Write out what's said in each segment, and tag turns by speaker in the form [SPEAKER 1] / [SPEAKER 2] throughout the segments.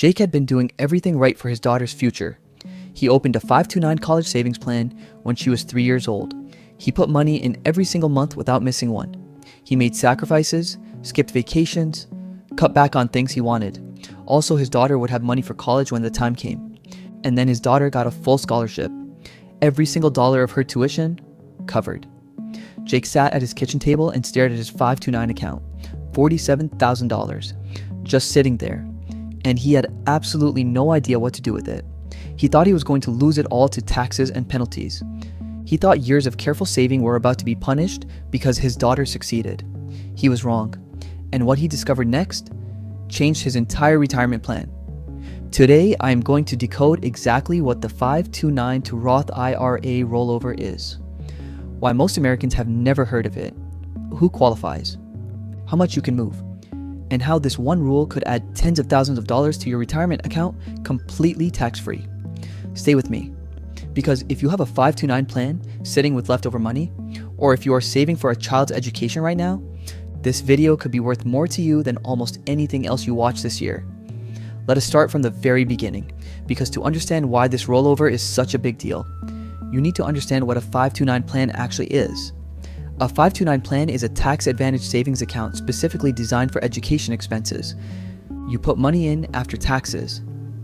[SPEAKER 1] Jake had been doing everything right for his daughter's future. He opened a 529 college savings plan when she was 3 years old. He put money in every single month without missing one. He made sacrifices, skipped vacations, cut back on things he wanted. Also, his daughter would have money for college when the time came. And then his daughter got a full scholarship. Every single dollar of her tuition covered. Jake sat at his kitchen table and stared at his 529 account, $47,000, just sitting there. And he had absolutely no idea what to do with it. He thought he was going to lose it all to taxes and penalties. He thought years of careful saving were about to be punished because his daughter succeeded. He was wrong. And what he discovered next changed his entire retirement plan. Today, I am going to decode exactly what the 529 to Roth IRA rollover is, why most Americans have never heard of it, who qualifies, how much you can move, and how this one rule could add tens of thousands of dollars to your retirement account completely tax-free. Stay with me, because if you have a 529 plan sitting with leftover money, or if you are saving for a child's education right now, this video could be worth more to you than almost anything else you watch this year. Let us start from the very beginning, because to understand why this rollover is such a big deal, you need to understand what a 529 plan actually is. A 529 plan is a tax-advantaged savings account specifically designed for education expenses. You put money in after taxes.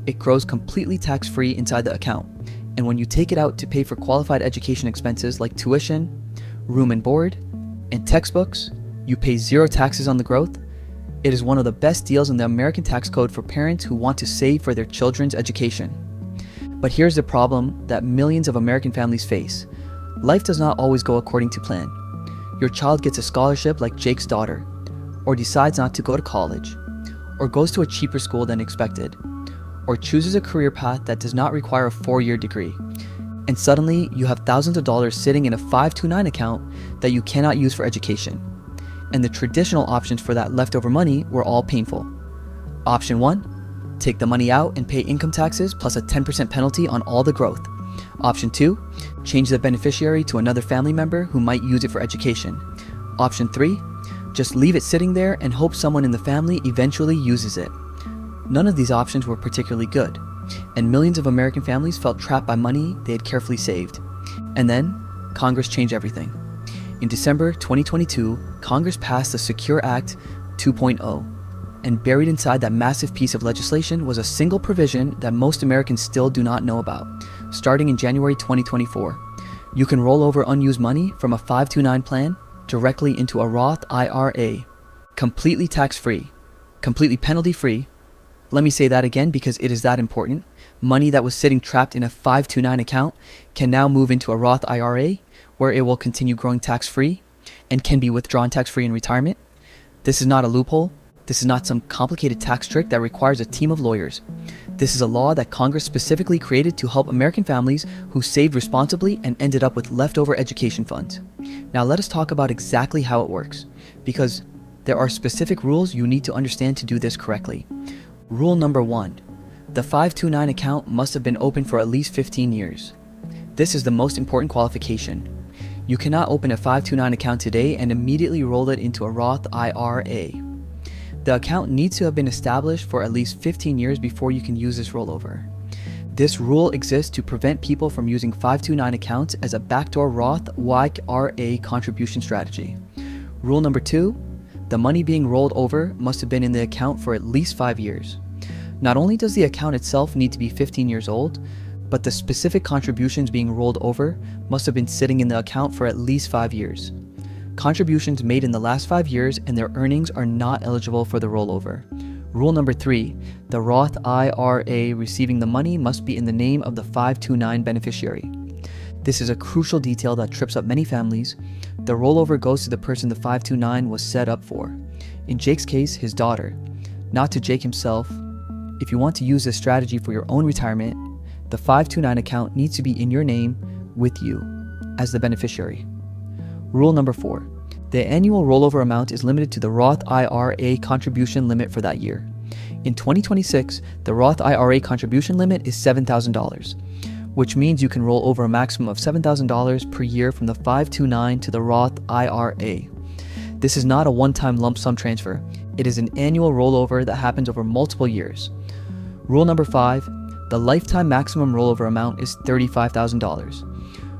[SPEAKER 1] It grows completely tax-free inside the account, and when you take it out to pay for qualified education expenses like tuition, room and board, and textbooks, you pay zero taxes on the growth. It is one of the best deals in the American tax code for parents who want to save for their children's education. But here's the problem that millions of American families face. Life does not always go according to plan. Your child gets a scholarship like Jake's daughter, or decides not to go to college, or goes to a cheaper school than expected, or chooses a career path that does not require a 4-year degree. And suddenly, you have thousands of dollars sitting in a 529 account that you cannot use for education. And the traditional options for that leftover money were all painful. Option 1, take the money out and pay income taxes plus a 10% penalty on all the growth. Option 2, change the beneficiary to another family member who might use it for education. Option 3, just leave it sitting there and hope someone in the family eventually uses it. None of these options were particularly good, and millions of American families felt trapped by money they had carefully saved. And then, Congress changed everything. In December 2022, Congress passed the Secure Act 2.0, and buried inside that massive piece of legislation was a single provision that most Americans still do not know about. Starting in January 2024, you can roll over unused money from a 529 plan directly into a Roth IRA, completely tax-free, completely penalty-free. Let me say that again because it is that important. Money that was sitting trapped in a 529 account can now move into a Roth IRA, where it will continue growing tax-free and can be withdrawn tax-free in retirement. This is not a loophole. This is not some complicated tax trick that requires a team of lawyers. This is a law that Congress specifically created to help American families who saved responsibly and ended up with leftover education funds. Now let us talk about exactly how it works, because there are specific rules you need to understand to do this correctly. Rule number 1, the 529 account must have been open for at least 15 years. This is the most important qualification. You cannot open a 529 account today and immediately roll it into a Roth IRA. The account needs to have been established for at least 15 years before you can use this rollover. This rule exists to prevent people from using 529 accounts as a backdoor Roth IRA contribution strategy. Rule number 2, the money being rolled over must have been in the account for at least 5 years. Not only does the account itself need to be 15 years old, but the specific contributions being rolled over must have been sitting in the account for at least 5 years. Contributions made in the last 5 years and their earnings are not eligible for the rollover. Rule number 3, the Roth IRA receiving the money must be in the name of the 529 beneficiary. This is a crucial detail that trips up many families. The rollover goes to the person the 529 was set up for. In Jake's case, his daughter, not to Jake himself. If you want to use this strategy for your own retirement, the 529 account needs to be in your name with you as the beneficiary. Rule number 4, the annual rollover amount is limited to the Roth IRA contribution limit for that year. In 2026, the Roth IRA contribution limit is $7,000, which means you can roll over a maximum of $7,000 per year from the 529 to the Roth IRA. This is not a one-time lump sum transfer. It is an annual rollover that happens over multiple years. Rule number 5, the lifetime maximum rollover amount is $35,000.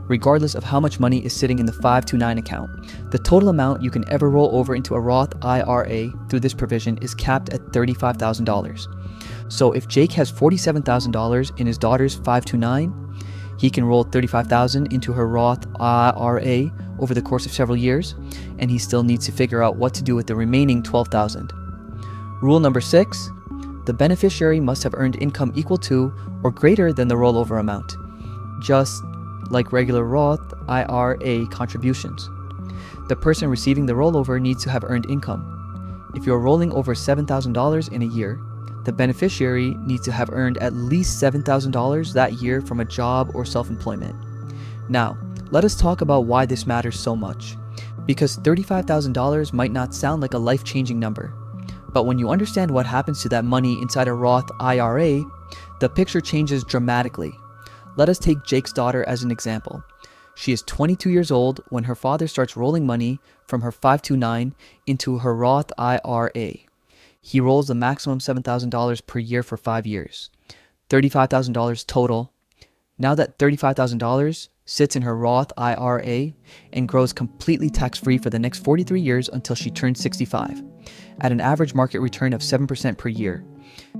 [SPEAKER 1] Regardless of how much money is sitting in the 529 account, the total amount you can ever roll over into a Roth IRA through this provision is capped at $35,000. So if Jake has $47,000 in his daughter's 529, he can roll $35,000 into her Roth IRA over the course of several years, and he still needs to figure out what to do with the remaining $12,000. Rule number 6, the beneficiary must have earned income equal to or greater than the rollover amount, just like regular Roth IRA contributions. The person receiving the rollover needs to have earned income. If you're rolling over $7,000 in a year, the beneficiary needs to have earned at least $7,000 that year from a job or self-employment. Now, let us talk about why this matters so much. Because $35,000 might not sound like a life-changing number, but when you understand what happens to that money inside a Roth IRA, the picture changes dramatically. Let us take Jake's daughter as an example. She is 22 years old when her father starts rolling money from her 529 into her Roth IRA. He rolls the maximum $7,000 per year for 5 years, $35,000 total. Now that $35,000 sits in her Roth IRA and grows completely tax-free for the next 43 years until she turns 65, at an average market return of 7% per year.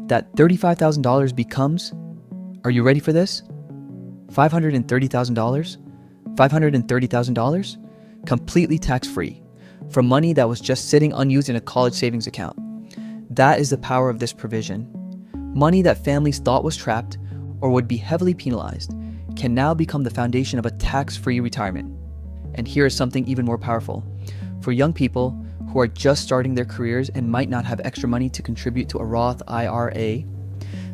[SPEAKER 1] That $35,000 becomes, are you ready for this? $530,000? $530,000? Completely tax-free, from money that was just sitting unused in a college savings account. That is the power of this provision. Money that families thought was trapped or would be heavily penalized can now become the foundation of a tax-free retirement. And here is something even more powerful. For young people who are just starting their careers and might not have extra money to contribute to a Roth IRA,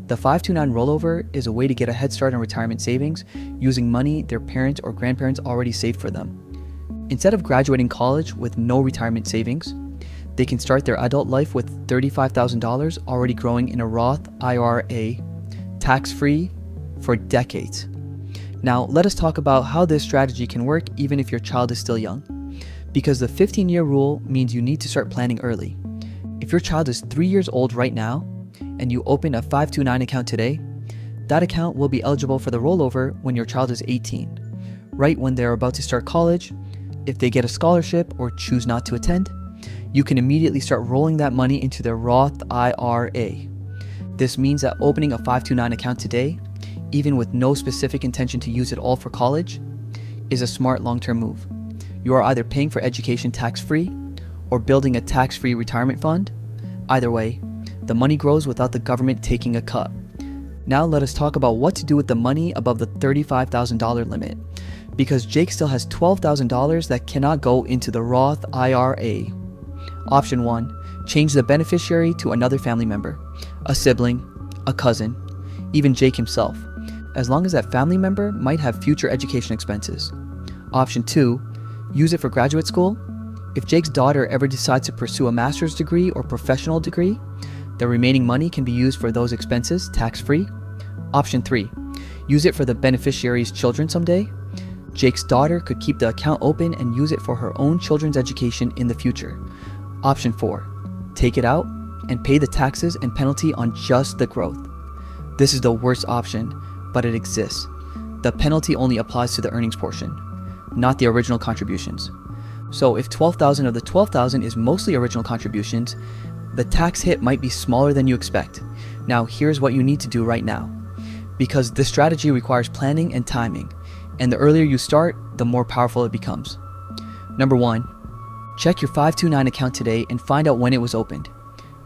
[SPEAKER 1] the 529 rollover is a way to get a head start on retirement savings using money their parents or grandparents already saved for them. Instead of graduating college with no retirement savings, they can start their adult life with $35,000 already growing in a Roth IRA, tax-free for decades. Now, let us talk about how this strategy can work even if your child is still young. Because the 15-year rule means you need to start planning early. If your child is 3 years old right now, and you open a 529 account today, that account will be eligible for the rollover when your child is 18, right when they're about to start college. If they get a scholarship or choose not to attend, you can immediately start rolling that money into their Roth IRA. This means that opening a 529 account today, even with no specific intention to use it all for college, is a smart long-term move. You are either paying for education tax-free or building a tax-free retirement fund. Either way, the money grows without the government taking a cut. Now let us talk about what to do with the money above the $35,000 limit, because Jake still has $12,000 that cannot go into the Roth IRA. Option 1, change the beneficiary to another family member, a sibling, a cousin, even Jake himself, as long as that family member might have future education expenses. Option 2, use it for graduate school. If Jake's daughter ever decides to pursue a master's degree or professional degree, the remaining money can be used for those expenses tax-free. Option 3, use it for the beneficiary's children someday. Jake's daughter could keep the account open and use it for her own children's education in the future. Option 4, take it out and pay the taxes and penalty on just the growth. This is the worst option, but it exists. The penalty only applies to the earnings portion, not the original contributions. So if $12,000 of the $12,000 is mostly original contributions, the tax hit might be smaller than you expect. Now here's what you need to do right now. Because this strategy requires planning and timing, and the earlier you start, the more powerful it becomes. Number 1, check your 529 account today and find out when it was opened.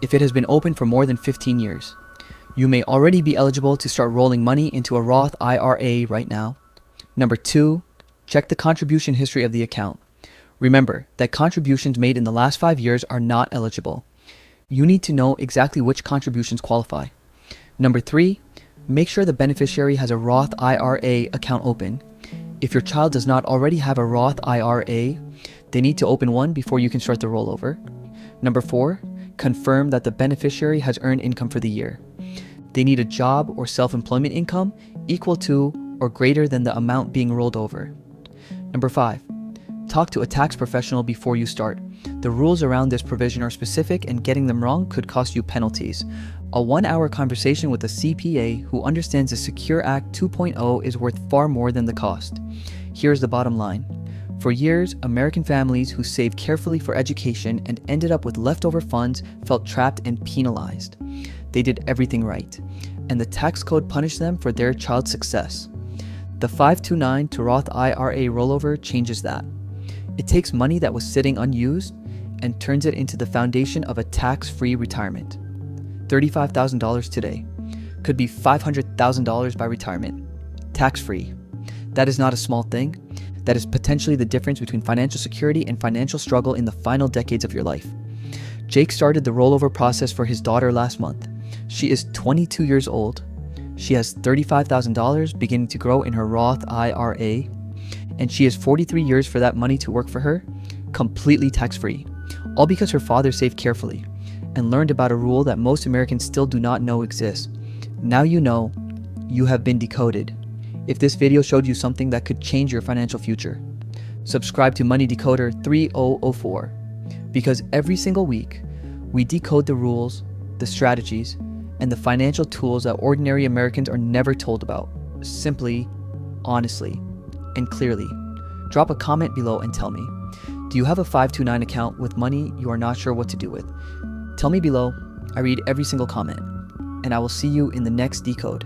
[SPEAKER 1] If it has been open for more than 15 years, you may already be eligible to start rolling money into a Roth IRA right now. Number 2, check the contribution history of the account. Remember that contributions made in the last 5 years are not eligible. You need to know exactly which contributions qualify. Number 3, make sure the beneficiary has a Roth IRA account open. If your child does not already have a Roth IRA, they need to open one before you can start the rollover. Number 4, confirm that the beneficiary has earned income for the year. They need a job or self-employment income equal to or greater than the amount being rolled over. Number 5, talk to a tax professional before you start The rules around this provision are specific, and getting them wrong could cost you penalties. A 1-hour conversation with a CPA who understands the Secure Act 2.0 is worth far more than the cost. Here's the bottom line. For years, American families who saved carefully for education and ended up with leftover funds felt trapped and penalized. They did everything right, and the tax code punished them for their child's success. The 529 to Roth IRA rollover changes that. It takes money that was sitting unused and turns it into the foundation of a tax-free retirement. $35,000 today could be $500,000 by retirement. Tax-free. That is not a small thing. That is potentially the difference between financial security and financial struggle in the final decades of your life. Jake started the rollover process for his daughter last month. She is 22 years old. She has $35,000 beginning to grow in her Roth IRA, and she has 43 years for that money to work for her, completely tax-free, all because her father saved carefully and learned about a rule that most Americans still do not know exists. Now you know, you have been decoded. If this video showed you something that could change your financial future, subscribe to Money Decoder 3004, because every single week, we decode the rules, the strategies, and the financial tools that ordinary Americans are never told about, simply, honestly, and clearly. Drop a comment below and tell me, do you have a 529 account with money you are not sure what to do with? Tell me below. I read every single comment, and I will see you in the next decode.